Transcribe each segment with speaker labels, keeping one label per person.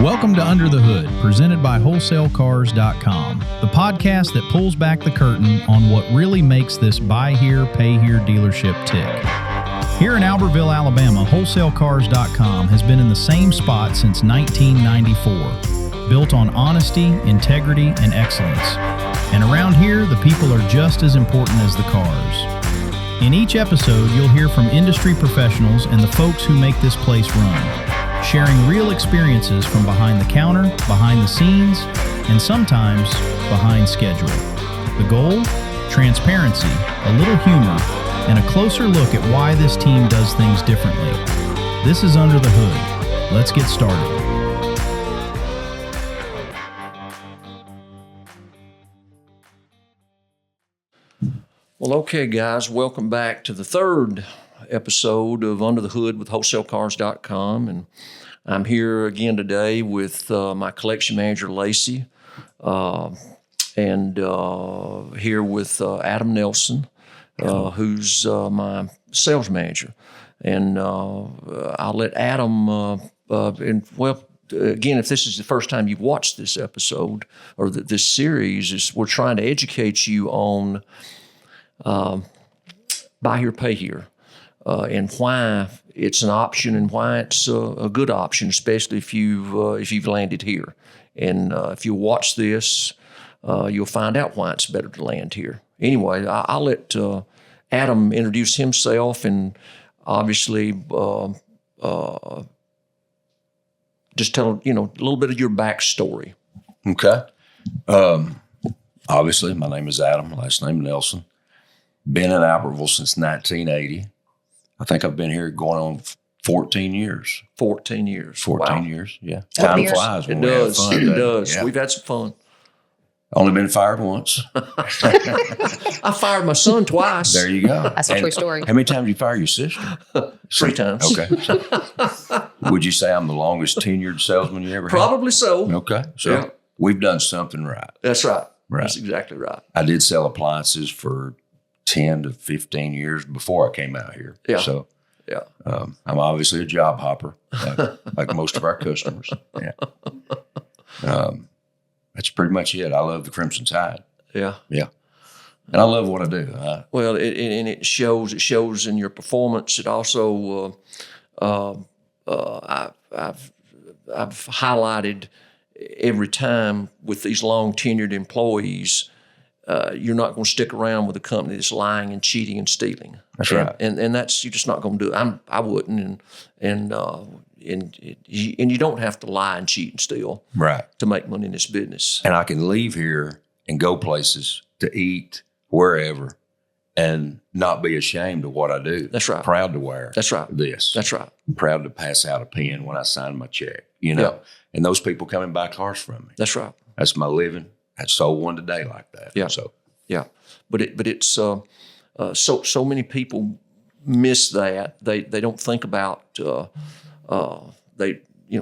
Speaker 1: Welcome to Under the Hood, presented by WholesaleCars.com, the podcast that pulls back the curtain on what really makes this buy here, pay here dealership tick. Here in Albertville, Alabama, WholesaleCars.com has been in the same spot since 1994, built on honesty, integrity, and excellence. And around here, the people are just as important as the cars. In each episode, you'll hear from industry professionals and the folks who make this place run, sharing real experiences from behind the counter, behind the scenes, and sometimes behind schedule. The goal? Transparency, a little humor, and a closer look at why this team does things differently. This is Under the Hood. Let's get started.
Speaker 2: Well, okay, guys, welcome back to the third episode of Under the Hood with WholesaleCars.com, and I'm here again today with my collection manager, Lacey, and here with Adam Nelson, who's my sales manager. And I'll let Adam, again, if this is the first time you've watched this episode or this series, we're trying to educate you on buy here, pay here. And why it's an option and why it's a good option, especially if you've landed here. And if you watch this, you'll find out why it's better to land here. Anyway, I'll let Adam introduce himself and obviously just tell a little bit of your backstory.
Speaker 3: Okay. Obviously, my name is Adam. Last name Nelson. Been in Albertville since 1980. I think I've been here going on 14 years.
Speaker 2: 14 years.
Speaker 3: 14
Speaker 2: wow.
Speaker 3: years, yeah. Time flies when we have fun.
Speaker 2: It does.
Speaker 3: Yeah.
Speaker 2: We've had some fun.
Speaker 3: Only been fired once.
Speaker 2: I fired my son twice.
Speaker 3: There you go.
Speaker 4: That's a true story.
Speaker 3: How many times did you fire your sister?
Speaker 2: 3 times.
Speaker 3: Okay. Would you say I'm the longest tenured salesman you ever had?
Speaker 2: Probably so.
Speaker 3: Okay. So
Speaker 2: Yeah.
Speaker 3: we've done something right.
Speaker 2: That's right.
Speaker 3: Right.
Speaker 2: That's exactly right.
Speaker 3: I did sell appliances for 10 to 15 years before I came out here.
Speaker 2: Yeah.
Speaker 3: So
Speaker 2: Yeah.
Speaker 3: I'm obviously a job hopper, like most of our customers. Yeah. That's pretty much it. I love the Crimson Tide.
Speaker 2: Yeah.
Speaker 3: Yeah. And I love what I do.
Speaker 2: Well, it shows. It shows in your performance. It also, I've highlighted every time with these long tenured employees. You're not going to stick around with a company that's lying and cheating and stealing.
Speaker 3: That's right.
Speaker 2: And that's, you're just not going to do it. I wouldn't. And you don't have to lie and cheat and steal
Speaker 3: Right.
Speaker 2: to make money in this business.
Speaker 3: And I can leave here and go places to eat wherever and not be ashamed of what I do.
Speaker 2: That's right.
Speaker 3: Proud to wear
Speaker 2: That's right.
Speaker 3: this.
Speaker 2: That's right.
Speaker 3: Proud to pass out a pen when I sign my check,
Speaker 2: Yeah.
Speaker 3: And those people come and buy cars from me.
Speaker 2: That's right.
Speaker 3: That's my living. I sold one today like that.
Speaker 2: Yeah.
Speaker 3: So
Speaker 2: Yeah, but it's so many people miss that. They don't think about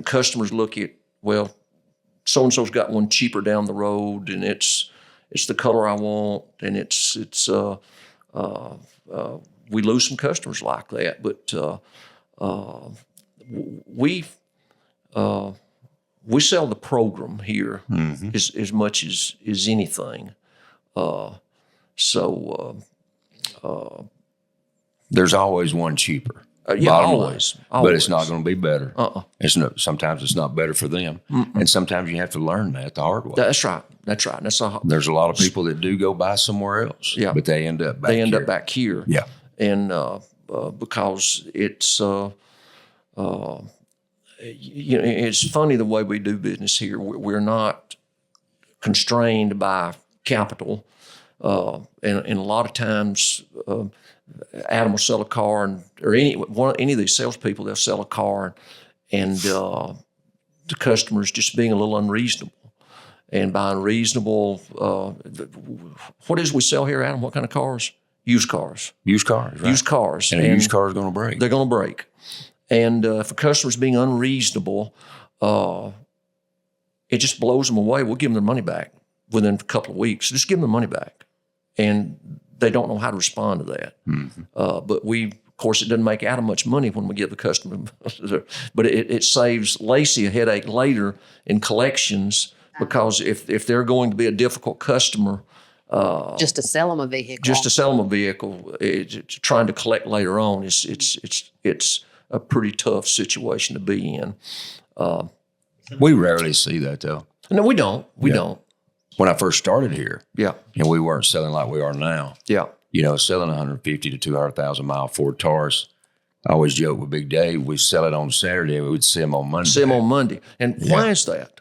Speaker 2: customers look at, well, so and so's got one cheaper down the road, and it's the color I want, and we lose some customers like that. But we sell the program here as much as anything.
Speaker 3: there's always one cheaper.
Speaker 2: Yeah,
Speaker 3: Bottom
Speaker 2: always,
Speaker 3: line. But it's not going to be better.
Speaker 2: Sometimes
Speaker 3: it's not better for them. And sometimes you have to learn that the hard way.
Speaker 2: That's right. That's right.
Speaker 3: There's a lot of people that do go buy somewhere else,
Speaker 2: Yeah.
Speaker 3: but they end up back here.
Speaker 2: up back here.
Speaker 3: Yeah.
Speaker 2: And because it's it's funny the way we do business here. We're not constrained by capital, and a lot of times Adam will sell a car, or any of these salespeople, they'll sell a car, and the customer's just being a little unreasonable. And by unreasonable, what is we sell here, Adam? What kind of cars? Used cars.
Speaker 3: Used cars, right?
Speaker 2: Used cars.
Speaker 3: And a used car is going to break.
Speaker 2: They're going to break. And if a customer's being unreasonable, it just blows them away. We'll give them their money back within a couple of weeks. Just give them the money back. And they don't know how to respond to that. Mm-hmm. But we Of course, it doesn't make Adam much money when we give the customer, but it saves Lacey a headache later in collections, because if they're going to be a difficult customer,
Speaker 4: just to sell them a vehicle.
Speaker 2: Trying to collect later on it's a pretty tough situation to be in.
Speaker 3: We rarely see that though.
Speaker 2: No, we don't. We don't.
Speaker 3: When I first started here,
Speaker 2: Yeah.
Speaker 3: we weren't selling like we are now.
Speaker 2: Yeah.
Speaker 3: Selling 150 to 200,000 mile Ford Taurus. I always joke with Big Dave, we sell it on Saturday, we would see them on Monday.
Speaker 2: And why is that?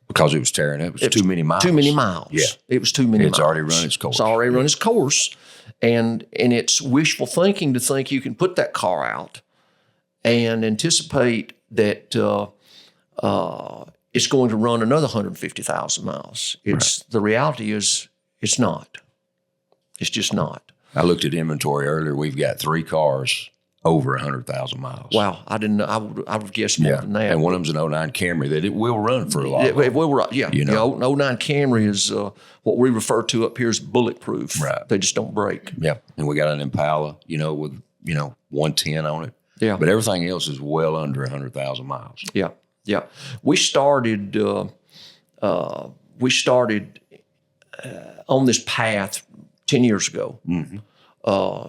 Speaker 3: Because it was tearing up. It was too many miles.
Speaker 2: Too many miles.
Speaker 3: Yeah.
Speaker 2: It was too many miles.
Speaker 3: It's already run its course.
Speaker 2: It's already run its course. And it's wishful thinking to think you can put that car out and anticipate that it's going to run another 150,000 miles. The reality is it's not. It's just not.
Speaker 3: I looked at inventory earlier. We've got 3 cars over 100,000 miles.
Speaker 2: Wow, I didn't know. I would have guessed more than that.
Speaker 3: And one of them's an 09 Camry that it will run for a lot.
Speaker 2: It will run. Yeah, the 09 Camry is what we refer to up here as bulletproof.
Speaker 3: Right.
Speaker 2: They just don't break.
Speaker 3: Yeah, and we got an Impala, with 110 on it.
Speaker 2: Yeah,
Speaker 3: but everything else is well under 100,000 miles.
Speaker 2: Yeah, yeah. We started on this path 10 years ago. Mm-hmm.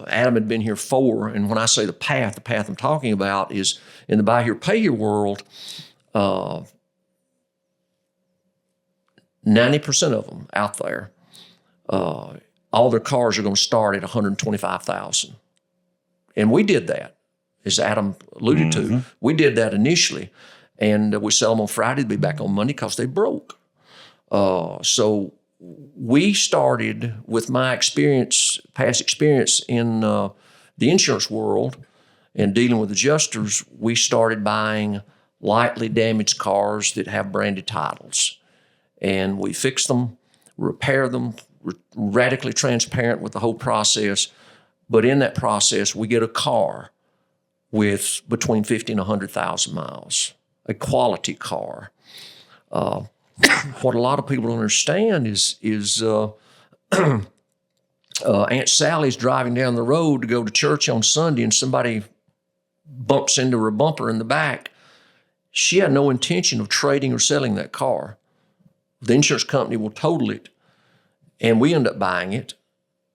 Speaker 2: Adam had been here 4, and when I say the path I'm talking about is in the buy here, pay here world. 90% of them out there, all their cars are going to start at $125,000, and we did that, as Adam alluded to. We did that initially, and we sell them on Friday, be back on Monday because they broke. So we started with my past experience in the insurance world and dealing with adjusters. We started buying lightly damaged cars that have branded titles, and we fix them, repair them, radically transparent with the whole process. But in that process, we get a car with between 50 and 100,000 miles, a quality car. What a lot of people don't understand is Aunt Sally's driving down the road to go to church on Sunday, and somebody bumps into her bumper in the back. She had no intention of trading or selling that car. The insurance company will total it, and we end up buying it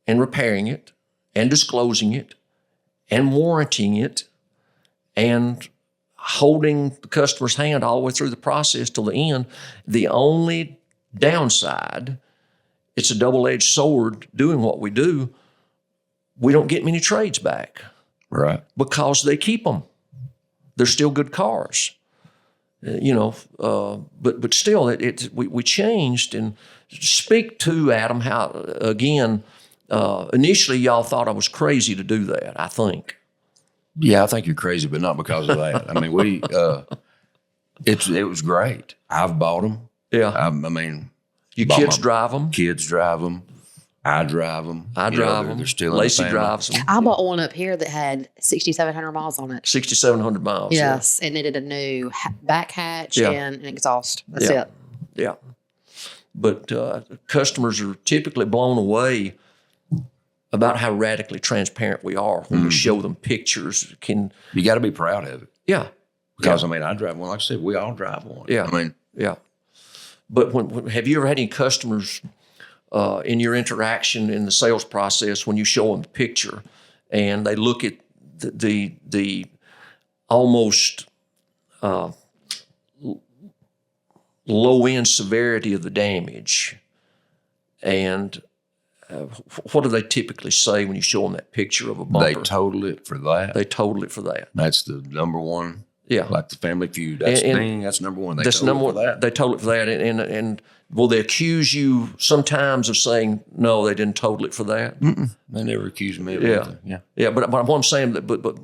Speaker 2: and repairing it and disclosing it and warranting it and holding the customer's hand all the way through the process till the end. The only downside, it's a double-edged sword doing what we do, we don't get many trades back.
Speaker 3: Right.
Speaker 2: Because they keep them. They're still good cars. But still, we changed. And speak to, Adam, how, again, initially y'all thought I was crazy to do that, I think.
Speaker 3: Yeah, I think you're crazy, but not because of that. I mean, it was great. I've bought them.
Speaker 2: Yeah.
Speaker 3: I mean,
Speaker 2: your kids drive them.
Speaker 3: Kids drive them. I drive them.
Speaker 2: I drive them.
Speaker 3: They're still
Speaker 2: Lacey
Speaker 3: in the family.
Speaker 2: drives them.
Speaker 4: I bought one up here that had 6,700 miles on it.
Speaker 2: 6,700 miles.
Speaker 4: Yes, and it did a new back hatch and an exhaust. That's it.
Speaker 2: Yeah. But customers are typically blown away about how radically transparent we are when we show them pictures.
Speaker 3: You got to be proud of it.
Speaker 2: Yeah.
Speaker 3: Because, I mean, I drive one. Like I said, we all drive one.
Speaker 2: Yeah.
Speaker 3: I mean.
Speaker 2: Yeah. But have you ever had any customers in your interaction in the sales process when you show them the picture and they look at the almost low-end severity of the damage, and what do they typically say when you show them that picture of a bumper?
Speaker 3: They total it for that. That's the number one.
Speaker 2: Yeah.
Speaker 3: Like the Family Feud. That's number one.
Speaker 2: That's number one. They total it for that. And will they accuse you sometimes of saying, no, they didn't total it for that?
Speaker 3: They never accused me of anything. Yeah.
Speaker 2: Yeah, but what I'm saying, but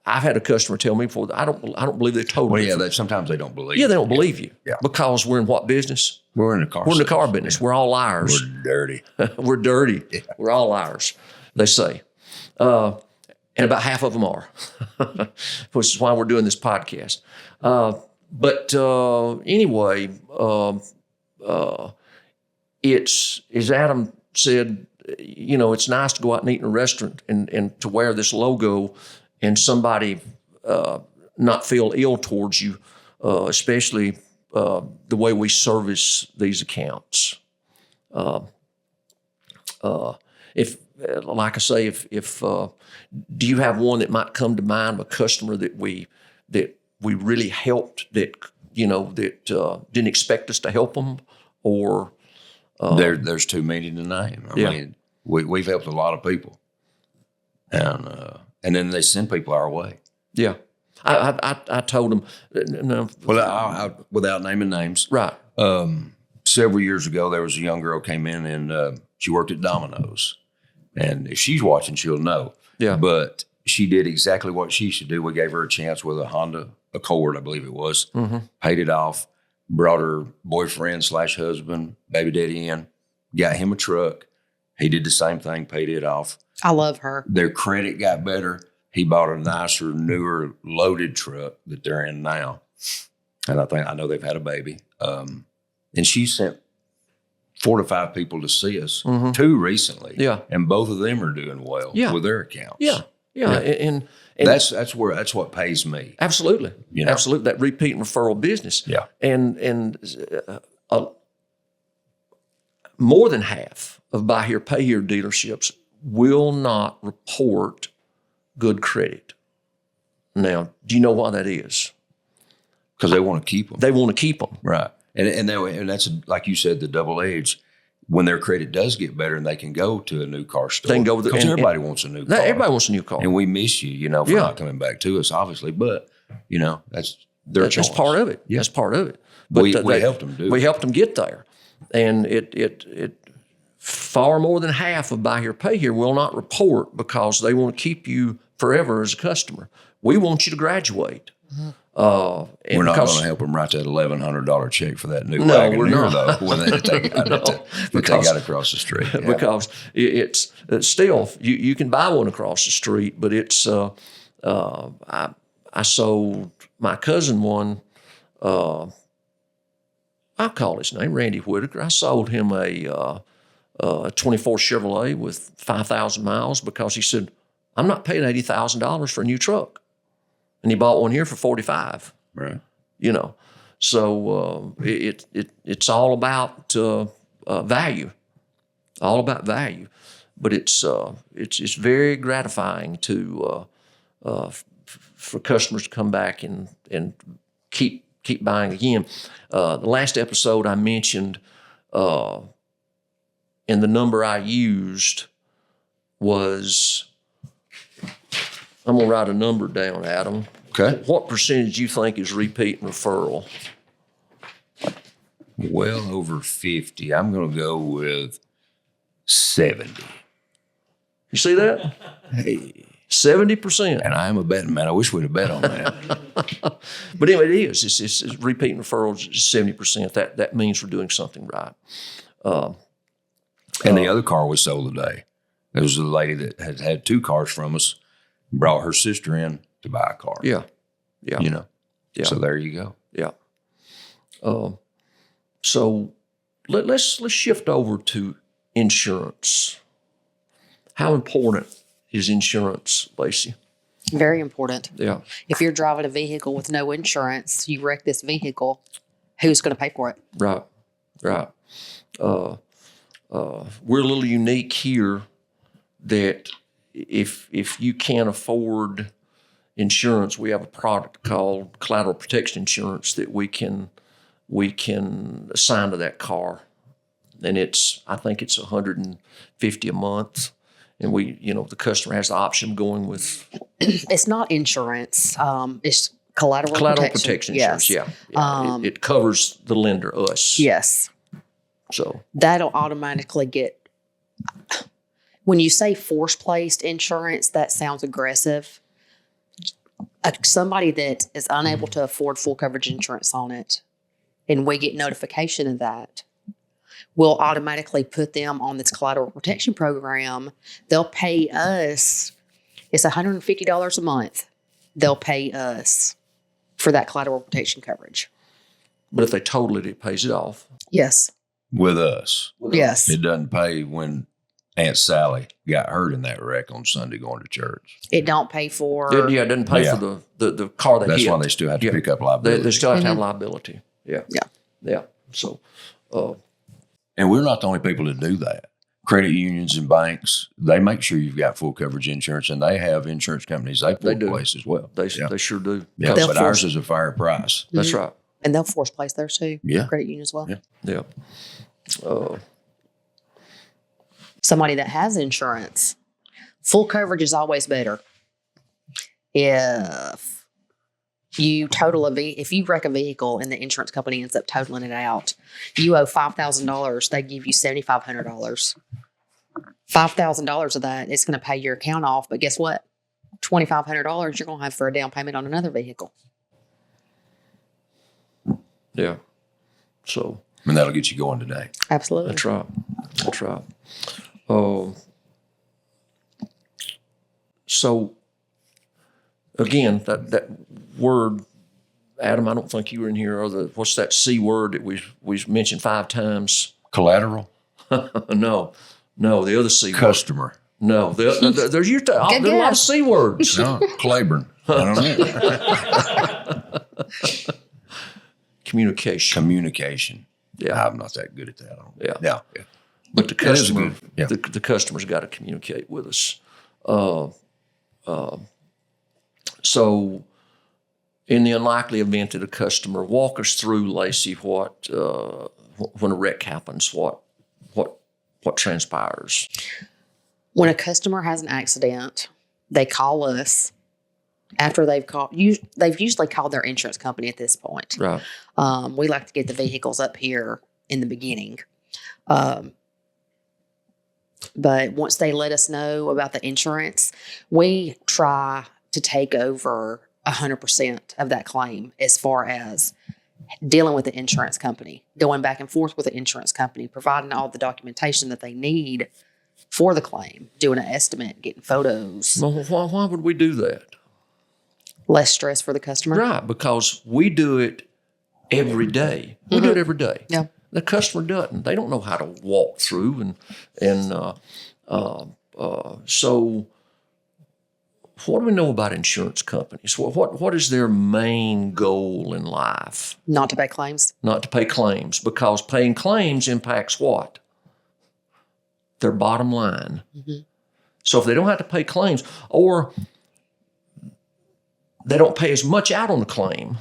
Speaker 2: I've had a customer tell me before, I don't believe they totaled it.
Speaker 3: Well, sometimes they don't believe.
Speaker 2: Yeah, they don't believe you.
Speaker 3: Yeah.
Speaker 2: Because we're in what business?
Speaker 3: We're in the car.
Speaker 2: We're in the car business. Yeah. We're all liars.
Speaker 3: We're dirty.
Speaker 2: We're dirty. Yeah. We're all liars, they say. And about half of them are, which is why we're doing this podcast. But anyway, it's, as Adam said, it's nice to go out and eat in a restaurant and to wear this logo and somebody not feel ill towards you, especially the way we service these accounts. If, like I say, if do you have one that might come to mind, a customer that we really helped that didn't expect us to help them, or
Speaker 3: there's too many to name. I mean, we've helped a lot of people, and then they send people our way.
Speaker 2: Yeah, I told them. No,
Speaker 3: well, I, without naming names,
Speaker 2: right.
Speaker 3: Several years ago, there was a young girl came in and she worked at Domino's, and if she's watching, she'll know.
Speaker 2: Yeah,
Speaker 3: but she did exactly what she should do. We gave her a chance with a Honda Accord, I believe it was, paid it off, brought her boyfriend/husband, baby daddy in, got him a truck. He did the same thing, paid it off.
Speaker 4: I love her.
Speaker 3: Their credit got better. He bought a nicer, newer, loaded truck that they're in now. And I know they've had a baby. And she sent 4 to 5 people to see us, 2 recently.
Speaker 2: Yeah.
Speaker 3: And both of them are doing well with their accounts.
Speaker 2: Yeah. And
Speaker 3: that's what pays me.
Speaker 2: Absolutely. Absolutely. That repeat and referral business.
Speaker 3: Yeah.
Speaker 2: And more than half of buy here, pay here dealerships will not report good credit. Now, do you know why that is?
Speaker 3: Because they want to keep them.
Speaker 2: They want to keep them.
Speaker 3: Right. And that's, like you said, the double edge. When their credit does get better and they can go to a new car store.
Speaker 2: They can go with
Speaker 3: because everybody wants a new car.
Speaker 2: Everybody wants a new car.
Speaker 3: And we miss you, for not coming back to us, obviously. But, that's their choice.
Speaker 2: That's part of it. Yeah. That's part of it. But
Speaker 3: we helped them do it.
Speaker 2: We helped them get there. And it far more than half of buy here, pay here will not report because they want to keep you forever as a customer. We want you to graduate.
Speaker 3: We're not going to help them write that $1,100 check for that new Wagoneer, though, when they got across the street. Yeah.
Speaker 2: Because it's still, you can buy one across the street, but it's, I sold my cousin one, I'll call his name, Randy Whitaker. I sold him a 24 Chevrolet with 5,000 miles because he said, I'm not paying $80,000 for a new truck. And he bought one here for 45.
Speaker 3: Right.
Speaker 2: So it's all about value, all about value. But it's very gratifying to for customers to come back and keep buying again. The last episode I mentioned, and the number I used was. I'm going to write a number down, Adam.
Speaker 3: Okay.
Speaker 2: What percentage do you think is repeat and referral?
Speaker 3: Well over 50. I'm going to go with 70.
Speaker 2: You see that?
Speaker 3: Hey.
Speaker 2: 70%.
Speaker 3: And I am a betting man. I wish we'd have bet on that.
Speaker 2: But anyway, it is. It's repeat and referrals is 70%. That means we're doing something right.
Speaker 3: And the other car we sold today, there was a lady that had 2 cars from us. Brought her sister in to buy a car.
Speaker 2: Yeah.
Speaker 3: Yeah. So there you go.
Speaker 2: Yeah. So let's shift over to insurance. How important is insurance, Lacey?
Speaker 4: Very important.
Speaker 2: Yeah.
Speaker 4: If you're driving a vehicle with no insurance, you wreck this vehicle, who's going to pay for it?
Speaker 2: Right. We're a little unique here that if you can't afford insurance, we have a product called collateral protection insurance that we can assign to that car, and I think it's $150 a month, and the customer has the option of going with.
Speaker 4: It's not insurance. It's collateral
Speaker 2: protection insurance.
Speaker 4: Yes.
Speaker 2: Yeah. It covers the lender, us.
Speaker 4: Yes.
Speaker 2: So
Speaker 4: that'll automatically get. When you say force-placed insurance, that sounds aggressive. Somebody that is unable to afford full coverage insurance on it, and we get notification of that, we'll automatically put them on this collateral protection program. They'll pay us, it's $150 a month. They'll pay us for that collateral protection coverage.
Speaker 2: But if they total it, it pays it off.
Speaker 4: Yes.
Speaker 3: With us.
Speaker 4: Yes.
Speaker 3: It doesn't pay when Aunt Sally got hurt in that wreck on Sunday going to church.
Speaker 4: It don't pay for.
Speaker 2: It doesn't pay for the car that
Speaker 3: That's
Speaker 2: hit.
Speaker 3: why they still have to pick up liability.
Speaker 2: They still have to have liability. Yeah. So,
Speaker 3: And we're not the only people that do that. Credit unions and banks, they make sure you've got full coverage insurance, and they have insurance companies they put in place as well.
Speaker 2: They sure do.
Speaker 3: Yeah, but ours is a fair price.
Speaker 2: That's right.
Speaker 4: And they'll force place theirs too.
Speaker 3: Yeah.
Speaker 4: Credit union as well.
Speaker 3: Yeah.
Speaker 4: Somebody that has insurance, full coverage is always better. If you if you wreck a vehicle and the insurance company ends up totaling it out, you owe $5,000. They give you $7,500. $5,000 of that is going to pay your account off. But guess what? $2,500 you're going to have for a down payment on another vehicle.
Speaker 2: Yeah. So.
Speaker 3: And that'll get you going today.
Speaker 4: Absolutely.
Speaker 2: That's right. So again, that word, Adam, I don't think you were in here. Or what's that C word that we mentioned 5 times?
Speaker 3: Collateral?
Speaker 2: No, the other C word.
Speaker 3: Customer.
Speaker 2: No, there's a lot of C words.
Speaker 3: No, Claiborne. I don't know. Communication.
Speaker 2: Yeah,
Speaker 3: I'm not that good at that.
Speaker 2: Yeah. But the customer, the customer's got to communicate with us. So, in the unlikely event that a customer, walk us through, Lacey, what when a wreck happens, what transpires?
Speaker 4: When a customer has an accident, they call us. After they've usually called their insurance company at this point.
Speaker 2: Right.
Speaker 4: We like to get the vehicles up here in the beginning. But once they let us know about the insurance, we try to take over 100% of that claim as far as dealing with the insurance company, going back and forth with the insurance company, providing all the documentation that they need for the claim, doing an estimate, getting photos.
Speaker 2: Well, why would we do that?
Speaker 4: Less stress for the customer.
Speaker 2: Right, because we do it every day. We do it every day.
Speaker 4: Yeah.
Speaker 2: The customer doesn't. They don't know how to walk through, and so what do we know about insurance companies? What is their main goal in life?
Speaker 4: Not to pay claims.
Speaker 2: Not to pay claims, because paying claims impacts what? Their bottom line. Mm-hmm. So if they don't have to pay claims, or they don't pay as much out on the claim,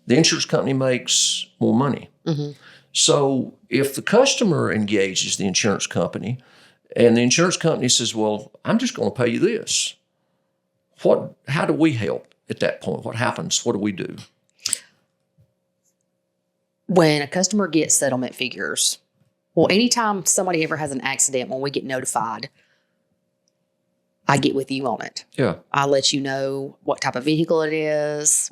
Speaker 2: the insurance company makes more money. Mm-hmm. So if the customer engages the insurance company and the insurance company says, well, I'm just going to pay you this, how do we help at that point? What happens? What do we do?
Speaker 4: When a customer gets settlement figures, well, anytime somebody ever has an accident, when we get notified, I get with you on it.
Speaker 2: Yeah.
Speaker 4: I let you know what type of vehicle it is,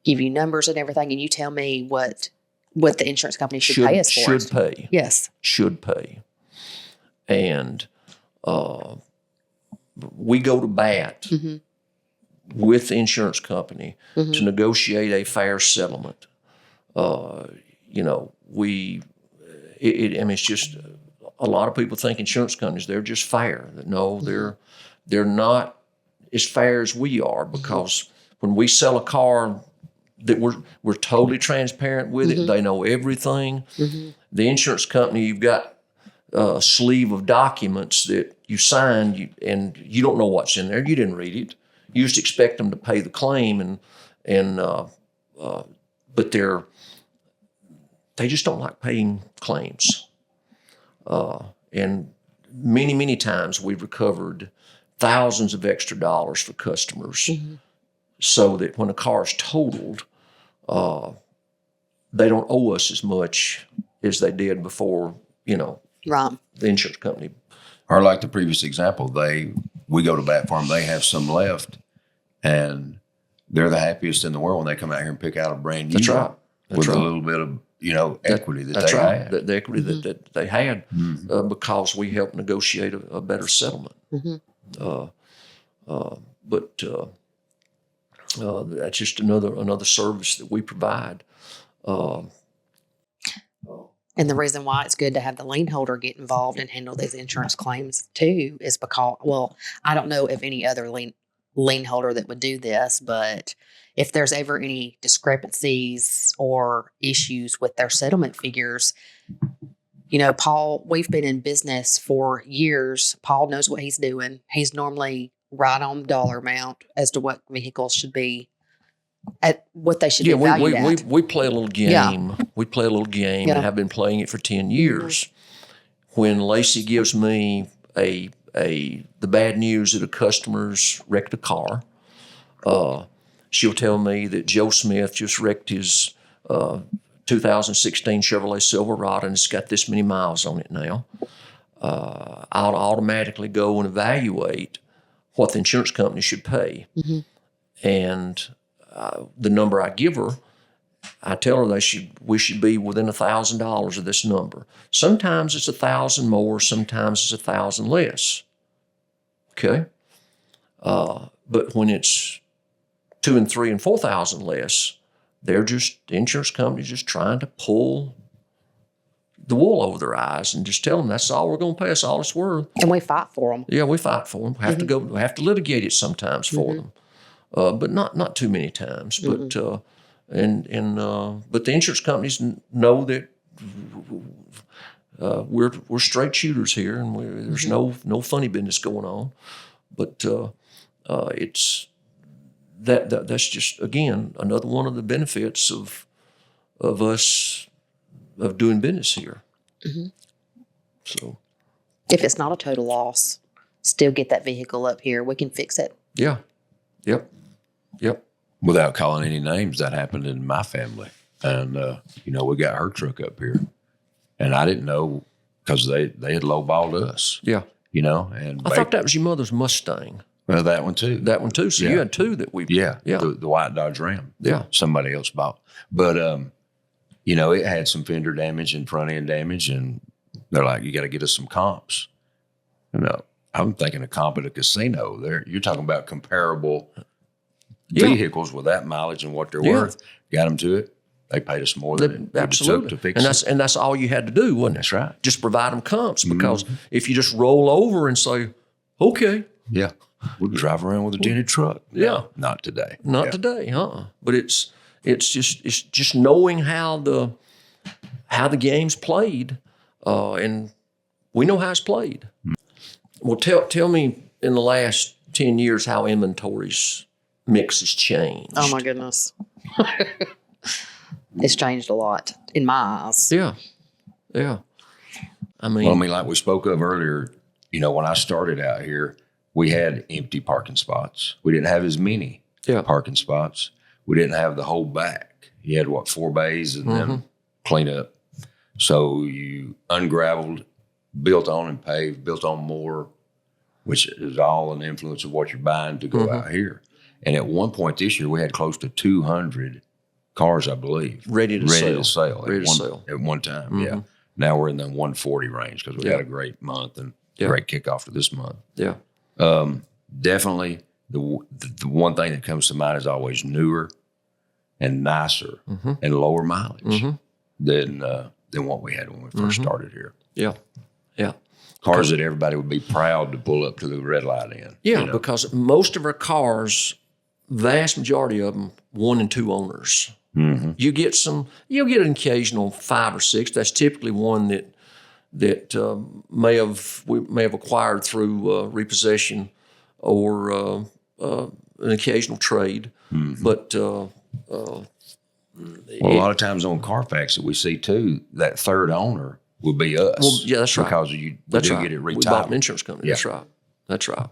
Speaker 4: give you numbers and everything, and you tell me what the insurance company should pay us for.
Speaker 2: Should pay.
Speaker 4: Yes.
Speaker 2: Should pay. And we go to bat with the insurance company to negotiate a fair settlement. It's just a lot of people think insurance companies, they're just fair. No, they're not as fair as we are, because when we sell a car, that we're totally transparent with it. They know everything. The insurance company, you've got a sleeve of documents that you signed, and you don't know what's in there. You didn't read it. You just expect them to pay the claim, but they just don't like paying claims. And many, many times we've recovered thousands of extra dollars for customers, so that when a car is totaled, they don't owe us as much as they did before,
Speaker 4: Right.
Speaker 2: the insurance company.
Speaker 3: Or like the previous example, we go to bat for them. They have some left, and they're the happiest in the world when they come out here and pick out a brand new.
Speaker 2: That's right.
Speaker 3: With a little bit of equity that
Speaker 2: that's
Speaker 3: they
Speaker 2: right.
Speaker 3: had.
Speaker 2: The equity that they had, because we helped negotiate a better settlement. That's just another service that we provide.
Speaker 4: And the reason why it's good to have the lien holder get involved and handle these insurance claims too is because, well, I don't know of any other lien holder that would do this, but if there's ever any discrepancies or issues with their settlement figures, Paul, we've been in business for years. Paul knows what he's doing. He's normally right on the dollar amount as to what vehicles should be at what they should be valued at.
Speaker 2: We play a little game. Yeah. We play a little game and have been playing it for 10 years. Mm-hmm. When Lacey gives me the bad news that a customer's wrecked a car, she'll tell me that Joe Smith just wrecked his 2016 Chevrolet Silverado and it's got this many miles on it now. I'll automatically go and evaluate what the insurance company should pay. Mm-hmm. And the number I give her, I tell her we should be within $1,000 of this number. Sometimes it's 1,000 more, sometimes it's 1,000 less. Okay? But when it's 2,000 and 3,000 and 4,000 less, the insurance company's just trying to pull the wool over their eyes and just tell them that's all we're going to pay. That's all it's worth.
Speaker 4: And we fight for them.
Speaker 2: Yeah, we fight for them. We have to litigate it sometimes for them, but not too many times. But but the insurance companies know that we're straight shooters here, and there's no funny business going on. But it's that's just again another one of the benefits of us of doing business here. Mm-hmm. So,
Speaker 4: if it's not a total loss, still get that vehicle up here. We can fix it.
Speaker 2: Yeah. Yep.
Speaker 3: Without calling any names, that happened in my family, and we got her truck up here, and I didn't know because they had lowballed us.
Speaker 2: Yeah.
Speaker 3: And
Speaker 2: I thought that was your mother's Mustang.
Speaker 3: Well, that one too.
Speaker 2: So you had two that we.
Speaker 3: Yeah. The white Dodge Ram.
Speaker 2: Yeah.
Speaker 3: Somebody else bought, but it had some fender damage and front end damage, and they're like, "You got to get us some comps." I'm thinking a comp at a casino. You're talking about comparable vehicles with that mileage and what they're worth. Got them to it. They paid us more than it took to fix it.
Speaker 2: And that's all you had to do, wasn't it?
Speaker 3: That's right.
Speaker 2: Just provide them comps, because if you just roll over and say, "Okay,
Speaker 3: we'll drive around with a dented truck," not today.
Speaker 2: Not today, But it's just knowing how the game's played, and we know how it's played. Well, tell me in the last 10 years how inventory's mix has changed.
Speaker 4: Oh my goodness, it's changed a lot in my eyes.
Speaker 2: Yeah. I mean,
Speaker 3: like we spoke of earlier, when I started out here, we had empty parking spots. We didn't have as many parking spots. We didn't have the whole back. You had 4 bays and then clean up. So you ungraveled, built on and paved, built on more, which is all an influence of what you're buying to go out here. And at one point this year, we had close to 200 cars, I believe, ready to sell at one time. Yeah. Now we're in the 140 range because we had a great month and great kickoff to this month.
Speaker 2: Yeah.
Speaker 3: Definitely the one thing that comes to mind is always newer and nicer and lower mileage than what we had when we first started here.
Speaker 2: Yeah.
Speaker 3: Cars that everybody would be proud to pull up to the red light in.
Speaker 2: Yeah, because most of our cars, vast majority of them, 1 and 2 owners. Mm-hmm. You'll get an occasional 5 or 6. That's typically one that may have acquired through repossession or an occasional trade. Mm-hmm. But
Speaker 3: a lot of times on Carfax that we see too, that third owner will be us.
Speaker 2: Well, yeah, that's right.
Speaker 3: Because you
Speaker 2: get
Speaker 3: it retitled.
Speaker 2: We bought an insurance company. Yeah. That's right.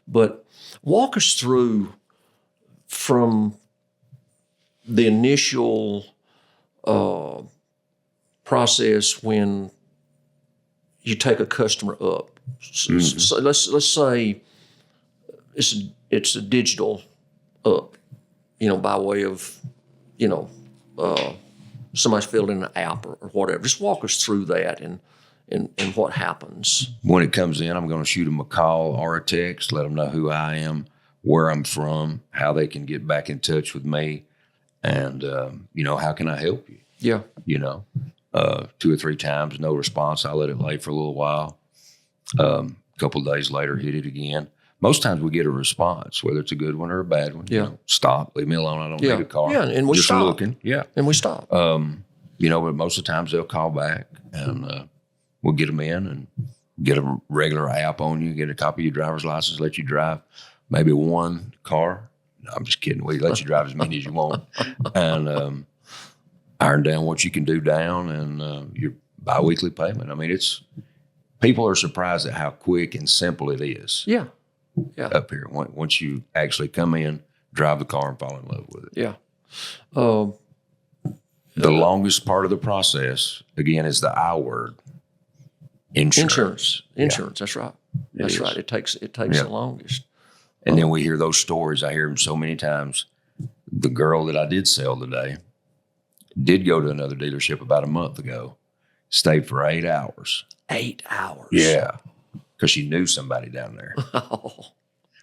Speaker 2: But walk us through from the initial process when you take a customer up. So let's say it's a digital up, by way of, somebody's filled in an app or whatever. Just walk us through that and what happens.
Speaker 3: When it comes in, I'm going to shoot them a call or a text, let them know who I am, where I'm from, how they can get back in touch with me, and, how can I help you?
Speaker 2: Yeah.
Speaker 3: 2 or 3 times, no response. I let it lay for a little while. A couple of days later, hit it again. Most times we get a response, whether it's a good one or a bad one.
Speaker 2: Yeah.
Speaker 3: You know, stop, leave me alone. I don't need a car.
Speaker 2: Yeah, and we
Speaker 3: just
Speaker 2: stop.
Speaker 3: looking. Yeah,
Speaker 2: and we stop.
Speaker 3: you know, but most of the times they'll call back, and we'll get them in and get a regular app on you, get a copy of your driver's license, let you drive maybe one car. No, I'm just kidding. We let you drive as many as you want, and iron down what you can do down, and your biweekly payment. I mean, people are surprised at how quick and simple it is.
Speaker 2: Yeah.
Speaker 3: Up here, once you actually come in, drive the car, and fall in love with it.
Speaker 2: Yeah.
Speaker 3: The longest part of the process, again, is the I word. Insurance.
Speaker 2: That's right. That's right. It takes the longest.
Speaker 3: And then we hear those stories. I hear them so many times. The girl that I did sell today did go to another dealership about a month ago, stayed for 8 hours.
Speaker 2: 8 hours.
Speaker 3: Yeah. Because she knew somebody down there.
Speaker 2: Oh.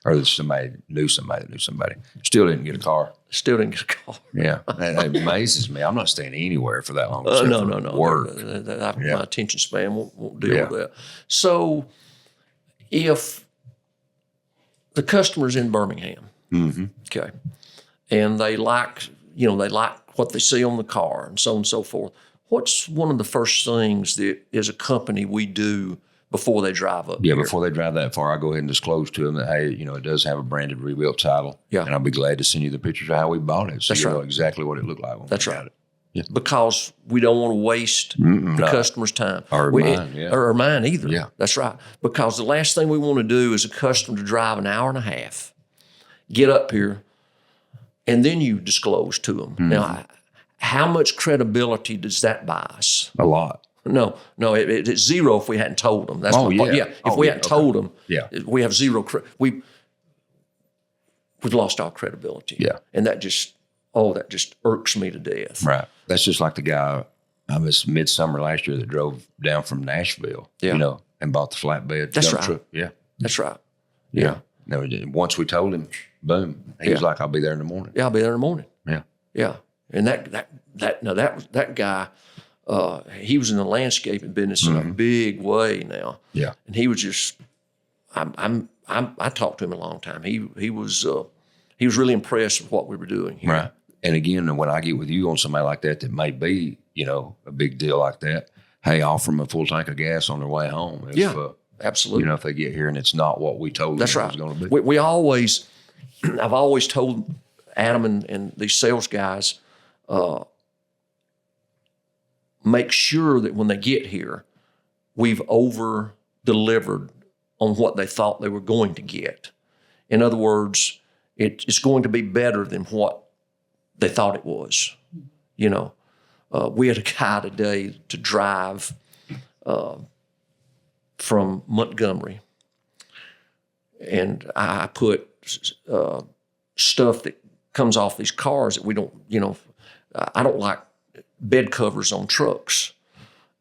Speaker 3: Or somebody knew somebody that knew somebody. Still didn't get a car.
Speaker 2: Still didn't get a car.
Speaker 3: Yeah. It amazes me. I'm not staying anywhere for that long.
Speaker 2: No.
Speaker 3: Work.
Speaker 2: My attention span won't deal with that. So if the customer's in Birmingham, okay, and they like what they see on the car and so on and so forth, what's one of the first things that as a company we do before they drive up here?
Speaker 3: Before they drive that far, I go ahead and disclose to them that, hey, it does have a branded rebuilt title.
Speaker 2: Yeah.
Speaker 3: And I'll be glad to send you the pictures of how we bought it. So
Speaker 2: That's
Speaker 3: you
Speaker 2: right.
Speaker 3: know exactly what it looked like when
Speaker 2: That's
Speaker 3: we
Speaker 2: right.
Speaker 3: got it. Yeah.
Speaker 2: Because we don't want to waste the customer's time.
Speaker 3: Or mine,
Speaker 2: Or mine either.
Speaker 3: Yeah.
Speaker 2: That's right. Because the last thing we want to do is a customer to drive an hour and a half, get up here, and then you disclose to them. Now, how much credibility does that buy us?
Speaker 3: A lot.
Speaker 2: No, it's zero if we hadn't told them. That's my point. If we hadn't told them, we have zero. We've lost our credibility.
Speaker 3: Yeah,
Speaker 2: and that just irks me to death.
Speaker 3: Right. That's just like the guy I was midsummer last year that drove down from Nashville.
Speaker 2: Yeah.
Speaker 3: And bought the flatbed.
Speaker 2: That's
Speaker 3: dump
Speaker 2: right.
Speaker 3: truck. Yeah,
Speaker 2: that's right.
Speaker 3: Yeah. No, once we told him, boom, he was like, "I'll be there in the morning."
Speaker 2: Yeah, I'll be there in the morning.
Speaker 3: Yeah.
Speaker 2: And that guy. He was in the landscaping business in a big way now.
Speaker 3: Yeah.
Speaker 2: And he was just, I talked to him a long time. He was really impressed with what we were doing here.
Speaker 3: Right. And again, when I get with you on somebody like that may be, a big deal like that, hey, offer them a full tank of gas on their way home.
Speaker 2: Absolutely.
Speaker 3: If they get here and it's not what we told them it was going to be.
Speaker 2: We always, I've always told Adam and these sales guys, make sure that when they get here, we've over-delivered on what they thought they were going to get. In other words, it's going to be better than what they thought it was. We had a guy today to drive from Montgomery, and I put stuff that comes off these cars that we don't, I don't like bed covers on trucks.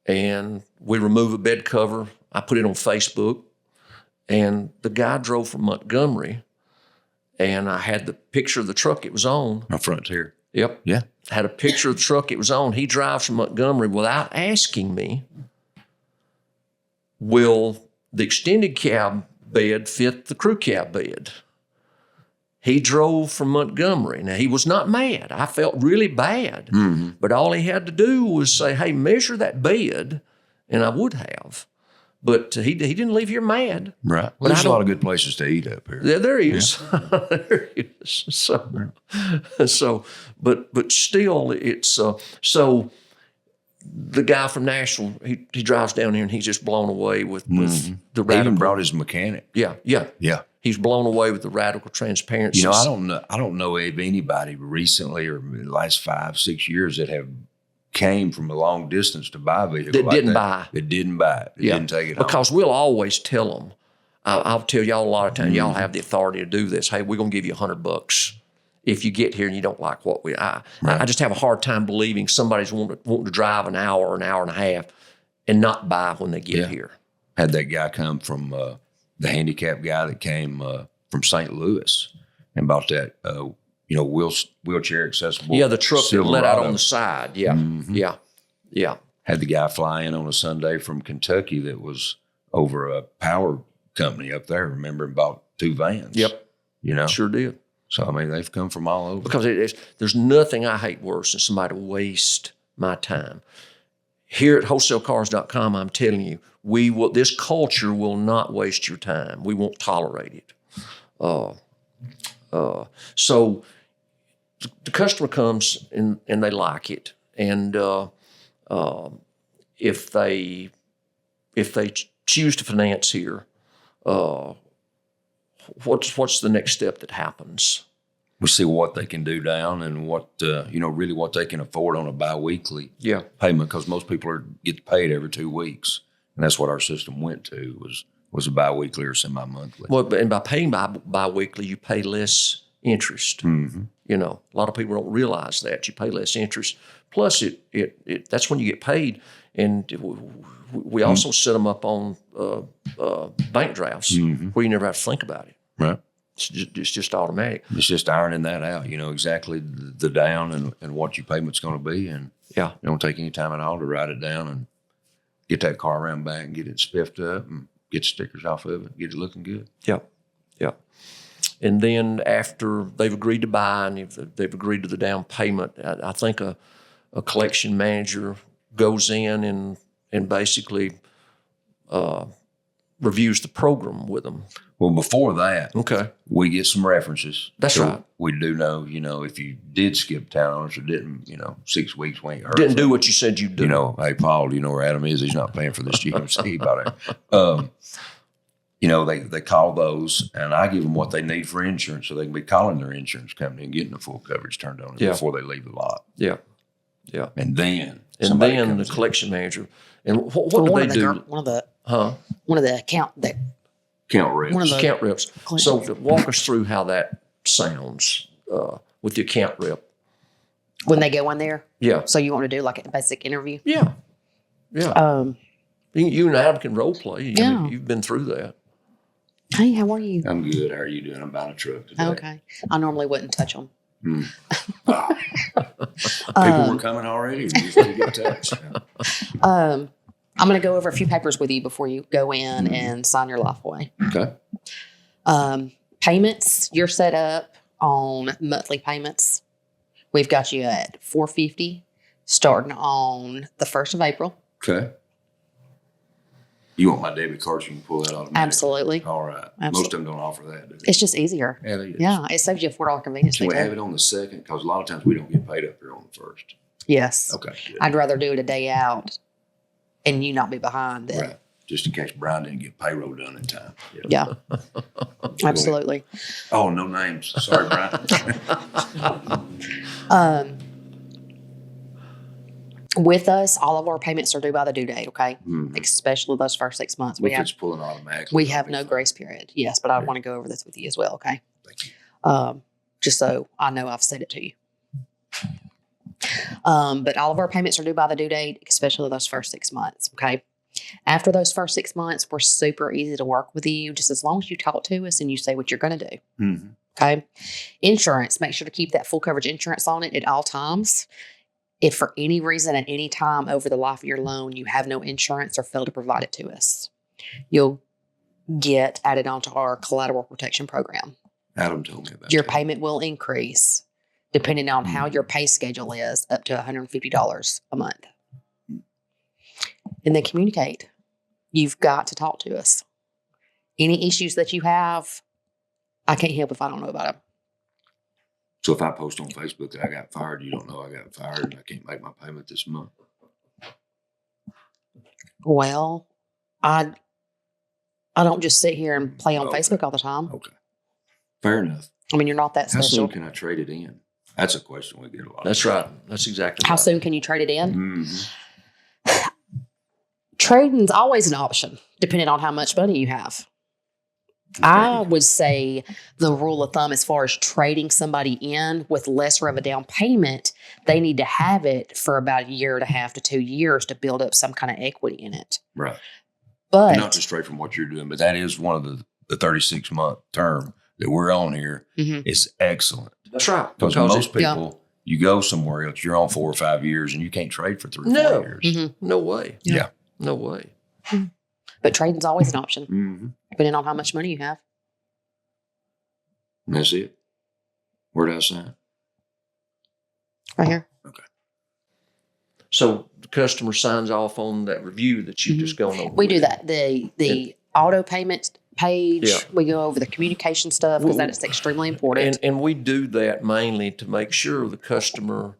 Speaker 2: And we remove a bed cover. I put it on Facebook. And the guy drove from Montgomery, and I had the picture of the truck it was on.
Speaker 3: My Frontier.
Speaker 2: Yep.
Speaker 3: Yeah.
Speaker 2: Had a picture of the truck it was on. He drives from Montgomery without asking me, will the extended cab bed fit the crew cab bed? He drove from Montgomery. Now, he was not mad. I felt really bad. But all he had to do was say, hey, measure that bed, and I would have. But he didn't leave here mad.
Speaker 3: Right. Well, there's a lot of good places to eat up here.
Speaker 2: There is. Yeah. There is. But still, it's so the guy from Nashville, he drives down here and he's just blown away with the radical.
Speaker 3: He even brought his mechanic.
Speaker 2: Yeah. He's blown away with the radical transparency.
Speaker 3: I don't know of anybody recently or in the last 5-6 years that have came from a long distance to buy a vehicle
Speaker 2: that
Speaker 3: like
Speaker 2: didn't
Speaker 3: that.
Speaker 2: buy.
Speaker 3: That didn't buy it. That didn't take it home.
Speaker 2: Because we'll always tell them. I'll tell y'all a lot of times, y'all have the authority to do this. Hey, we're going to give you $100 if you get here and you don't like what I just have a hard time believing somebody's wanting to drive an hour and a half and not buy when they get here.
Speaker 3: Had that guy come from the handicapped guy that came from St. Louis and bought that, wheelchair accessible.
Speaker 2: Yeah, the truck that let out
Speaker 3: Silverado.
Speaker 2: on the side. Yeah, yeah.
Speaker 3: Had the guy fly in on a Sunday from Kentucky that was over a power company up there, remember, and bought 2 vans.
Speaker 2: Yep.
Speaker 3: You know?
Speaker 2: Sure did.
Speaker 3: So, I mean, they've come from all over.
Speaker 2: Because there's nothing I hate worse than somebody to waste my time. Here at wholesalecars.com, I'm telling you, this culture will not waste your time. We won't tolerate it. So the customer comes and they like it. And if they choose to finance here, what's the next step that happens?
Speaker 3: We see what they can do down and what, really what they can afford on a biweekly payment, because most people get paid every 2 weeks. And that's what our system went to was a biweekly or semi-monthly.
Speaker 2: Well, and by paying biweekly, you pay less interest.
Speaker 3: Mm-hmm.
Speaker 2: You know, a lot of people don't realize that. You pay less interest. Plus, that's when you get paid. And we also set them up on bank drafts where you never have to think about it.
Speaker 3: Right.
Speaker 2: It's just automatic.
Speaker 3: It's just ironing that out, exactly the down and what your payment's going to be. And
Speaker 2: Yeah.
Speaker 3: it don't take any time at all to write it down and get that car around back and get it spiffed up and get stickers off of it, get it looking good.
Speaker 2: Yeah. Yeah. And then after they've agreed to buy and if they've agreed to the down payment, I think a collection manager goes in and basically reviews the program with them.
Speaker 3: Well, before that,
Speaker 2: Okay.
Speaker 3: we get some references.
Speaker 2: That's
Speaker 3: So
Speaker 2: right.
Speaker 3: We do know, if you did skip town on us or didn't, 6 weeks we ain't heard
Speaker 2: Didn't
Speaker 3: from
Speaker 2: do
Speaker 3: you.
Speaker 2: what you said you'd do.
Speaker 3: Hey, Paul, do you know where Adam is? He's not paying for this GMC. They call those, and I give them what they need for insurance so they can be calling their insurance company and getting the full coverage turned on before they leave the lot.
Speaker 2: Yeah. Yeah.
Speaker 3: And then
Speaker 2: The collection manager. And what do they do?
Speaker 4: One of the
Speaker 3: count reps.
Speaker 4: one of the-
Speaker 2: Account reps. So walk us through how that sounds with the account rep.
Speaker 4: when they go in there.
Speaker 2: Yeah.
Speaker 4: So you want to do like a basic interview?
Speaker 2: Yeah. Yeah. You and Adam can role play. I
Speaker 4: Yeah.
Speaker 2: mean, you've been through that.
Speaker 4: Hey, how are you?
Speaker 3: I'm good. How are you doing? I'm buying a truck today.
Speaker 4: Okay. I normally wouldn't touch them.
Speaker 3: People were coming already. Or you just didn't get touched?
Speaker 4: I'm going to go over a few papers with you before you go in and sign your life away.
Speaker 3: Okay.
Speaker 4: Payments, you're set up on monthly payments. We've got you at $450 starting on the 1st of April.
Speaker 3: Okay. You want my debit card? So you can pull that automatically.
Speaker 4: Absolutely.
Speaker 3: All right. Most
Speaker 4: Absolutely.
Speaker 3: of them don't offer that, do they?
Speaker 4: It's just easier.
Speaker 3: Yeah, they do.
Speaker 4: Yeah, it saves you a $4 convenience
Speaker 3: Can
Speaker 4: fee.
Speaker 3: we have it on the 2nd? Because a lot of times we don't get paid up here on the 1st.
Speaker 4: Yes.
Speaker 3: Okay. Good.
Speaker 4: I'd rather do it a day out and you not be behind than.
Speaker 3: Right. Just in case Brian didn't get payroll done in time.
Speaker 4: Yeah. Absolutely.
Speaker 3: Oh, no names. Sorry, Brian.
Speaker 4: With us, all of our payments are due by the due date, okay?
Speaker 3: Mhm.
Speaker 4: Especially those first 6 months.
Speaker 3: If it's pulling automatically.
Speaker 4: We have no grace period. Yes, but I want to go over this with you as well, okay?
Speaker 3: Thank you.
Speaker 4: Just so I know I've said it to you. But all of our payments are due by the due date, especially those first 6 months, okay? After those first 6 months, we're super easy to work with you, just as long as you talk to us and you say what you're going to do,
Speaker 3: Mhm.
Speaker 4: okay? Insurance, make sure to keep that full coverage insurance on it at all times. If for any reason at any time over the life of your loan you have no insurance or fail to provide it to us, you'll get added onto our collateral protection program.
Speaker 3: Adam told me about
Speaker 4: Your
Speaker 3: that.
Speaker 4: payment will increase depending on how your pay schedule is, up to $150 a month. And then communicate. You've got to talk to us. Any issues that you have, I can't help if I don't know about them.
Speaker 3: So if I post on Facebook that I got fired, you don't know I got fired and I can't make my payment this month.
Speaker 4: Well, I don't just sit here and play on
Speaker 3: Okay.
Speaker 4: Facebook all the time.
Speaker 3: Okay. Fair enough.
Speaker 4: I mean, you're not that
Speaker 3: How
Speaker 4: special.
Speaker 3: soon can I trade it in? That's a question we get a lot.
Speaker 2: That's right. That's exactly
Speaker 4: How
Speaker 2: right.
Speaker 4: soon can you trade it in?
Speaker 3: Mm-hmm.
Speaker 4: Trading's always an option, depending on how much money you have. I would say the rule of thumb as far as trading somebody in with lesser of a down payment, they need to have it for about 1.5 to 2 years to build up some kind of equity in it.
Speaker 3: Right.
Speaker 4: But
Speaker 3: Not just straight from what you're doing, but that is one of the 36-month term that we're on here
Speaker 4: Mhm.
Speaker 3: is excellent.
Speaker 2: That's right.
Speaker 3: Because
Speaker 2: Because
Speaker 3: most people, You go somewhere else, you're on 4 or 5 years, and you can't trade for 3 or 4 years.
Speaker 4: Mm-hmm.
Speaker 2: No way.
Speaker 3: Yeah.
Speaker 2: No way.
Speaker 4: But trading's always an option,
Speaker 3: Mm-hmm.
Speaker 4: depending on how much money you have.
Speaker 3: And that's it. Where did I sign?
Speaker 4: Right here.
Speaker 3: Okay.
Speaker 2: So the customer signs off on that review that you've just gone over.
Speaker 4: We do
Speaker 2: with.
Speaker 4: that. The auto payments page,
Speaker 2: Yeah.
Speaker 4: we go over the communication stuff because that is extremely important.
Speaker 2: And we do that mainly to make sure the customer,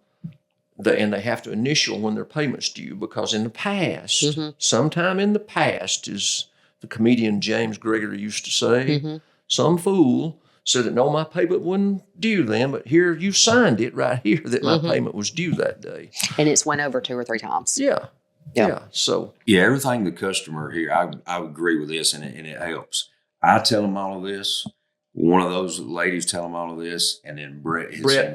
Speaker 2: and they have to initial when their payment's due, because in the past, sometime in the past, as the comedian James Gregory used to say, some fool said that, no, my payment wasn't due then, but here you signed it right here that my payment was due that day.
Speaker 4: And it's went over 2 or 3 times.
Speaker 2: Yeah.
Speaker 4: Yeah.
Speaker 2: Yeah. So,
Speaker 3: Yeah, everything the customer here, I agree with this, and it helps. I tell them all of this. One of those ladies tell them all of this, and then Brett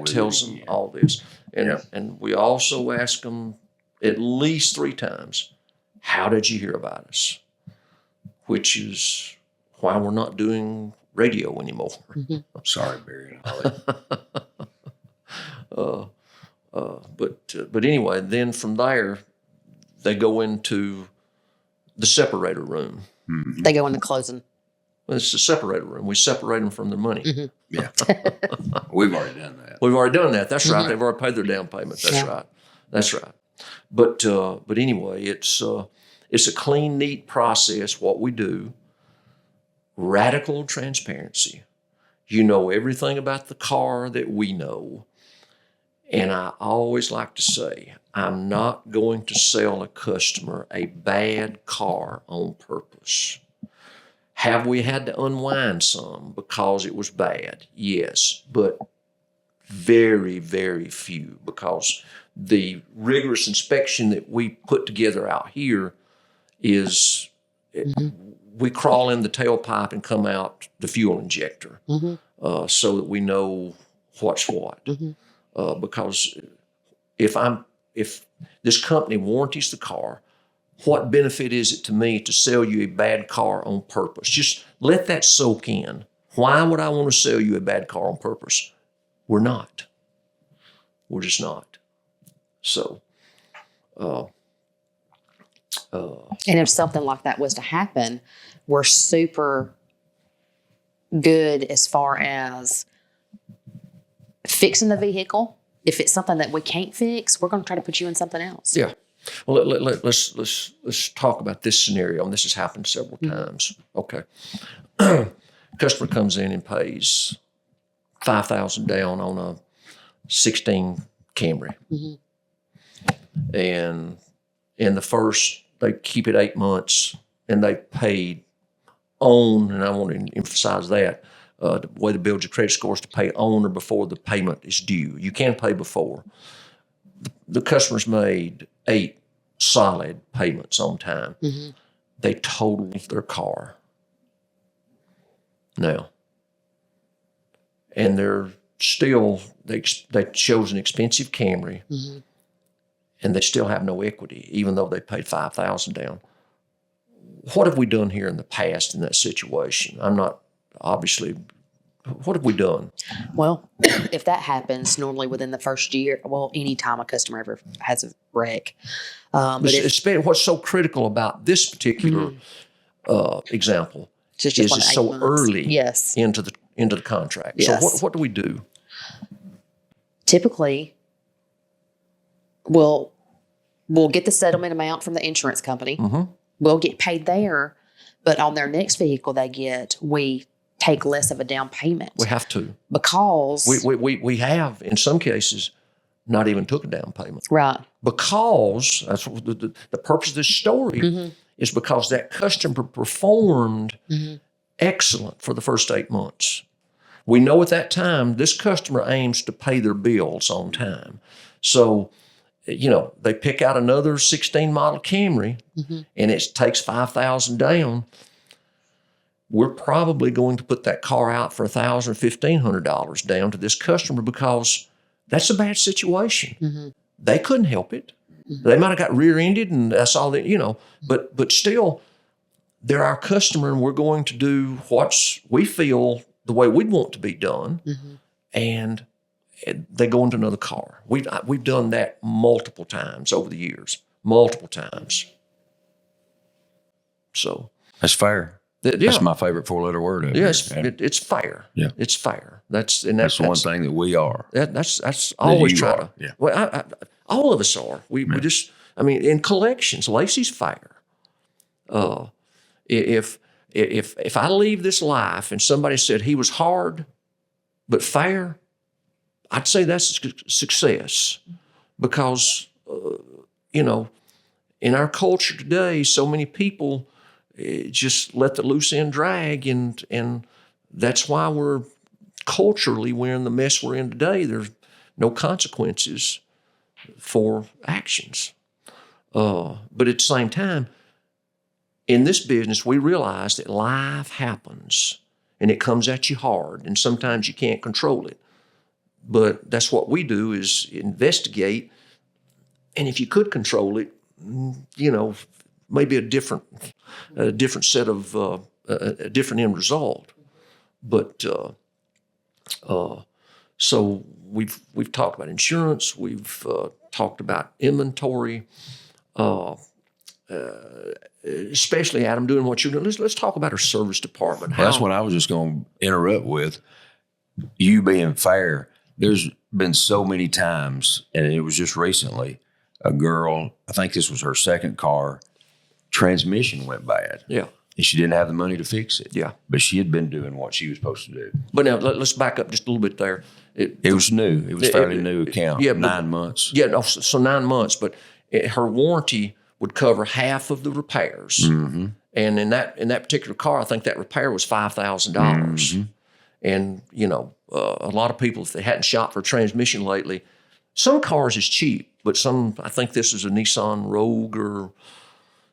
Speaker 2: tells them all this. And we also ask them at least 3 times, how did you hear about us? Which is why we're not doing radio anymore.
Speaker 3: Sorry, Barry.
Speaker 2: But anyway, then from there, they go into the separator room.
Speaker 4: They go into closing.
Speaker 2: Well, it's the separator room. We separate them from their money.
Speaker 3: Yeah. We've already done that.
Speaker 2: We've already done that. That's right. They've already paid their down payment. That's right. That's right. But anyway, it's a clean, neat process. What we do, radical transparency. You know everything about the car that we know. And I always like to say, I'm not going to sell a customer a bad car on purpose. Have we had to unwind some because it was bad? Yes, but very, very few, because the rigorous inspection that we put together out here is we crawl in the tailpipe and come out the fuel injector so that we know what's what. Because if this company warranties the car, what benefit is it to me to sell you a bad car on purpose? Just let that soak in. Why would I want to sell you a bad car on purpose? We're not. We're just not. So,
Speaker 4: and if something like that was to happen, we're super good as far as fixing the vehicle. If it's something that we can't fix, we're going to try to put you in something else.
Speaker 2: yeah. Well, let's talk about this scenario, and this has happened several times. Okay. Customer comes in and pays $5,000 down on a 16 Camry. And in the first, they keep it 8 months, and they paid on, and I want to emphasize that, the way to build your credit score is to pay on or before the payment is due. You can pay before. The customer's made 8 solid payments on time. They totaled their car. Now, and they're still, they chose an expensive Camry, and they still have no equity, even though they paid $5,000 down. What have we done here in the past in that situation? I'm not, obviously, what have we done?
Speaker 4: Well, if that happens, normally within the first year, well, any time a customer ever has a wreck. But
Speaker 2: What's so critical about this particular example
Speaker 4: just
Speaker 2: is
Speaker 4: like
Speaker 2: it's
Speaker 4: 8
Speaker 2: so
Speaker 4: months.
Speaker 2: early
Speaker 4: Yes.
Speaker 2: into the contract.
Speaker 4: Yes.
Speaker 2: So what do we do?
Speaker 4: Typically, we'll get the settlement amount from the insurance company. We'll get paid there, but on their next vehicle we take less of a down payment.
Speaker 2: We have to.
Speaker 4: Because
Speaker 2: We have, in some cases, not even took a down payment.
Speaker 4: right.
Speaker 2: Because that's what the purpose of this story is, because that customer performed excellent for the first 8 months. We know at that time this customer aims to pay their bills on time. So, they pick out another 16 model Camry and it takes $5,000 down. We're probably going to put that car out for $1,000 or $1,500 down to this customer, because that's a bad situation. They couldn't help it. They might have got rear-ended, and that's all that, but still, they're our customer, and we're going to do we feel the way we'd want to be done. And they go into another car. We've done that multiple times over the years, multiple times. So
Speaker 3: that's fair. That's my favorite 4-letter word.
Speaker 2: Yes, it's fair.
Speaker 3: Yeah,
Speaker 2: it's fair. That's
Speaker 3: one thing that we are.
Speaker 2: That's always try to.
Speaker 3: Yeah.
Speaker 2: Well, all of us are. We just. I mean, in collections, Lacey's fair. If I leave this life and somebody said he was hard but fair, I'd say that's a success, because in our culture today, so many people just let the loose end drag, and that's why we're in the mess we're in today. There's no consequences for actions. But at the same time, in this business, we realize that life happens and it comes at you hard, and sometimes you can't control it. But that's what we do, is investigate. And if you could control it, maybe a different set of a different end result. But so we've talked about insurance. We've talked about inventory. Especially Adam doing what you're doing. Let's talk about our service department.
Speaker 3: Well, that's what I was just going to interrupt with. You being fair, there's been so many times, and it was just recently, a girl, I think this was her second car, transmission went bad.
Speaker 2: Yeah.
Speaker 3: And she didn't have the money to fix it.
Speaker 2: Yeah.
Speaker 3: But she had been doing what she was supposed to do.
Speaker 2: But now let's back up just a little bit there.
Speaker 3: It was new. It was fairly new account.
Speaker 2: Yeah,
Speaker 3: 9 months.
Speaker 2: Yeah, no, so 9 months. But her warranty would cover half of the repairs.
Speaker 3: Mm-hmm.
Speaker 2: And in that particular car, I think that repair was $5,000.
Speaker 3: Mm-hmm.
Speaker 2: And, a lot of people, if they hadn't shopped for a transmission lately, some cars is cheap, but I think this is a Nissan Rogue or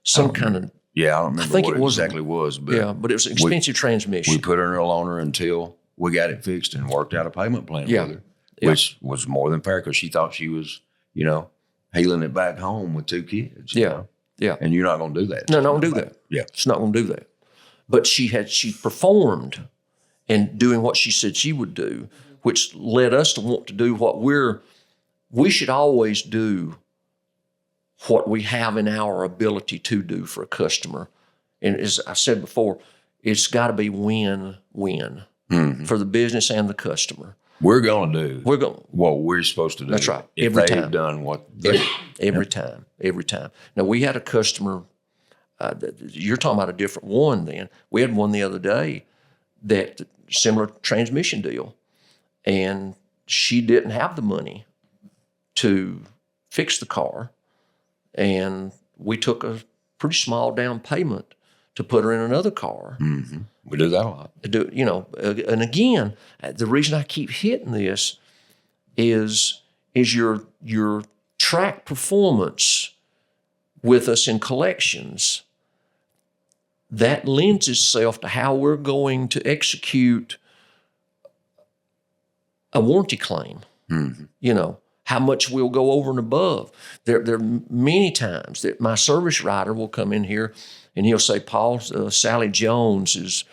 Speaker 2: some kind of.
Speaker 3: Yeah, I don't remember what it exactly was. But
Speaker 2: but it was an expensive transmission.
Speaker 3: We put her in a loaner until we got it fixed and worked out a payment plan with her, which was more than fair, because she thought she was, healing it back home with 2 kids.
Speaker 2: Yeah.
Speaker 3: And you're not going to do that.
Speaker 2: No, don't do that.
Speaker 3: Yeah.
Speaker 2: It's not going to do that. But she performed in doing what she said she would do, which led us to want to do what we should always do what we have in our ability to do for a customer. And as I said before, it's got to be win-win for the business and the customer.
Speaker 3: We're going to do what we're supposed to do.
Speaker 2: That's right.
Speaker 3: If
Speaker 2: every
Speaker 3: they've
Speaker 2: time.
Speaker 3: done what they
Speaker 2: every time. Now, we had a customer, you're talking about a different one then. We had one the other day that similar transmission deal, and she didn't have the money to fix the car, and we took a pretty small down payment to put her in another car.
Speaker 3: Mm-hmm. We do that a lot.
Speaker 2: And again, the reason I keep hitting this is your track performance with us in collections. That lends itself to how we're going to execute a warranty claim. Mm-hmm. How much we'll go over and above. There are many times that my service writer will come in here and he'll say, Paul, Sally Jones is,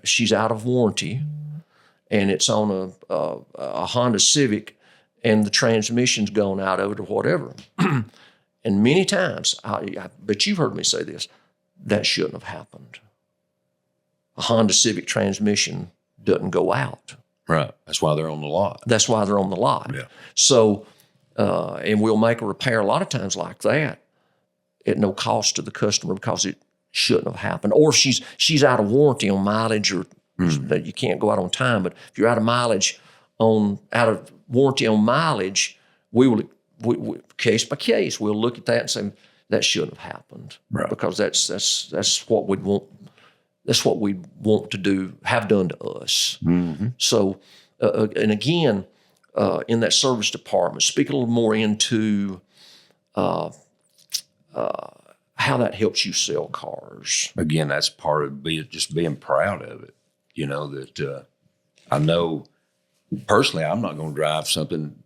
Speaker 2: she's out of warranty, and it's on a Honda Civic, and the transmission's gone out of it or whatever. And many times, I bet you've heard me say this, that shouldn't have happened. A Honda Civic transmission doesn't go out.
Speaker 3: Right. That's why they're on the lot.
Speaker 2: Yeah. So, and we'll make a repair a lot of times like that at no cost to the customer, because it shouldn't have happened. Or if she's out of warranty on mileage, or that you can't go out on time. But if you're out of warranty on mileage, we will case by case, we'll look at that and say that shouldn't have happened.
Speaker 3: Right.
Speaker 2: Because that's what we'd want. That's what we want to have done to us. Mm-hmm. So, and again, in that service department, speak a little more into how that helps you sell cars.
Speaker 3: Again, that's part of just being proud of it. That I know personally, I'm not going to drive something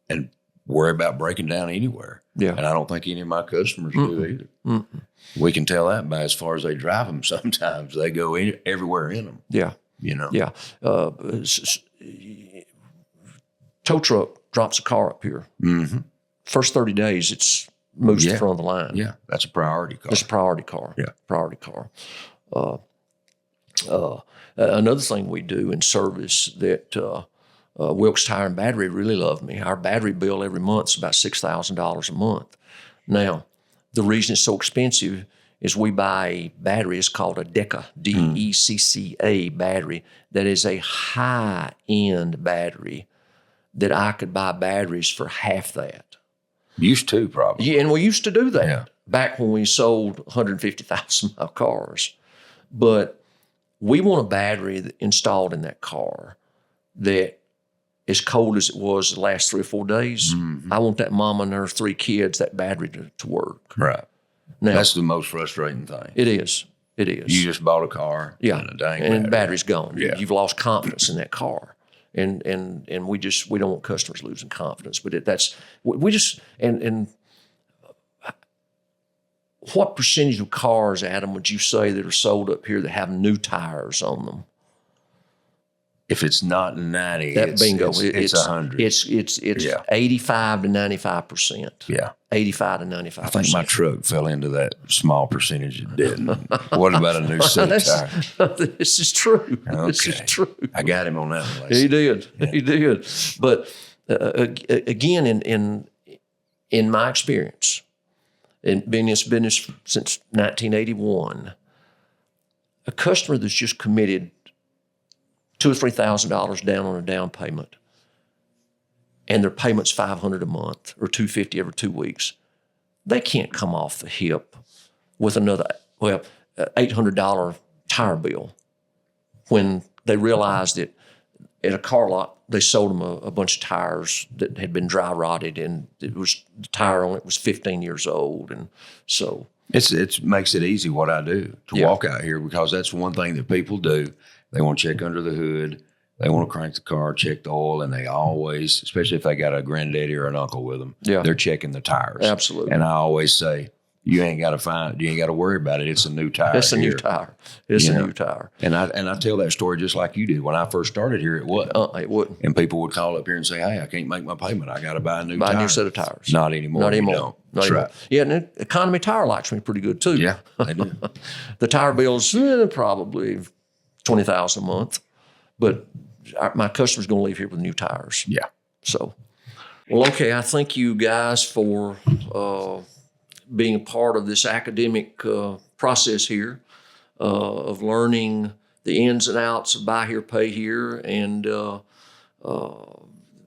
Speaker 3: and worry about breaking down anywhere.
Speaker 2: Yeah.
Speaker 3: And I don't think any of my customers do either. Mm-mm. We can tell that by as far as they drive them. Sometimes they go everywhere in them.
Speaker 2: Yeah.
Speaker 3: Yeah.
Speaker 2: tow truck drops a car up here.
Speaker 3: Mm-hmm.
Speaker 2: First 30 days, it's moves to
Speaker 3: Yeah.
Speaker 2: the front of the line.
Speaker 3: Yeah, that's a priority car.
Speaker 2: It's a priority car.
Speaker 3: Yeah.
Speaker 2: Priority car. Another thing we do in service that Wilkes Tire and Battery really love me. Our battery bill every month is about $6,000 a month. Now, the reason it's so expensive is we buy a battery. It's called a DECA, DECCA battery. That is a high-end battery that I could buy batteries for half that.
Speaker 3: Used to, probably.
Speaker 2: Yeah, and we used to do that
Speaker 3: Yeah.
Speaker 2: back when we sold 150,000 mile cars. But we want a battery installed in that car that, as cold as it was the last 3 or 4 days, I want that mama and her 3 kids, that battery to work.
Speaker 3: Right.
Speaker 2: Now,
Speaker 3: That's the most frustrating thing.
Speaker 2: it is. It is.
Speaker 3: You just bought a car
Speaker 2: Yeah,
Speaker 3: and a dang
Speaker 2: and
Speaker 3: battery.
Speaker 2: battery's gone.
Speaker 3: Yeah.
Speaker 2: You've lost confidence in that car, and we don't want customers losing confidence. But what percentage of cars, Adam, would you say that are sold up here that have new tires on them?
Speaker 3: If it's not 90,
Speaker 2: That
Speaker 3: it's,
Speaker 2: bingo,
Speaker 3: it's 100.
Speaker 2: It's
Speaker 3: Yeah.
Speaker 2: 85 to 95%.
Speaker 3: Yeah.
Speaker 2: 85 to 95%.
Speaker 3: I think my truck fell into that small percentage it didn't. What about a new set of tires?
Speaker 2: This is true. This is
Speaker 3: Okay.
Speaker 2: true.
Speaker 3: I got him on that one. Lacey.
Speaker 2: He did. He did. But again, in my experience, in being in this business since 1981, a customer that's just committed $2,000 or $3,000 down on a down payment, and their payment's $500 a month or $250 every 2 weeks, they can't come off the hip with another $800 tire bill when they realized that at a car lot they sold them a bunch of tires that had been dry rotted, and the tire on it was 15 years old, and so
Speaker 3: It makes it easy what I do to walk out here, because that's one thing that people do. They want to check under the hood. They want to crank the car, check the oil, and they always, especially if they got a granddaddy or an uncle with them, they're checking the tires.
Speaker 2: Absolutely.
Speaker 3: And I always say, you ain't got to worry about it. It's a new tire.
Speaker 2: it's a new tire. It's a new tire.
Speaker 3: And I tell that story just like you did. When I first started here, it wasn't.
Speaker 2: It wouldn't.
Speaker 3: And people would call up here and say, hey, I can't make my payment. I got to buy a new tire.
Speaker 2: Buy a new set of tires.
Speaker 3: Not anymore.
Speaker 2: Not anymore.
Speaker 3: You don't.
Speaker 2: Not
Speaker 3: That's
Speaker 2: anymore.
Speaker 3: right.
Speaker 2: Yeah, and economy tire likes me pretty good too.
Speaker 3: Yeah, they do.
Speaker 2: The tire bill's probably $20,000 a month, but my customer's going to leave here with new tires.
Speaker 3: Yeah.
Speaker 2: So, well, okay. I thank you guys for being a part of this academic process here of learning the ins and outs of buy here, pay here, and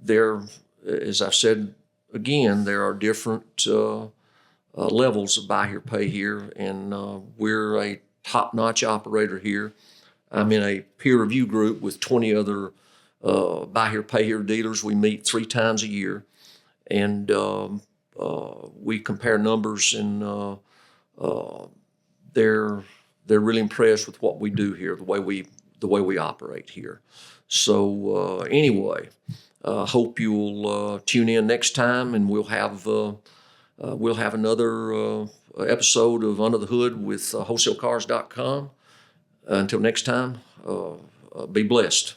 Speaker 2: there, as I've said again, there are different levels of buy here, pay here, and we're a top-notch operator here. I'm in a peer review group with 20 other buy here, pay here dealers. We meet 3 times a year, and we compare numbers, and they're really impressed with what we do here, the way we operate here. So anyway, hope you'll tune in next time, and we'll have another episode of Under the Hood with wholesalecars.com. Until next time, be blessed.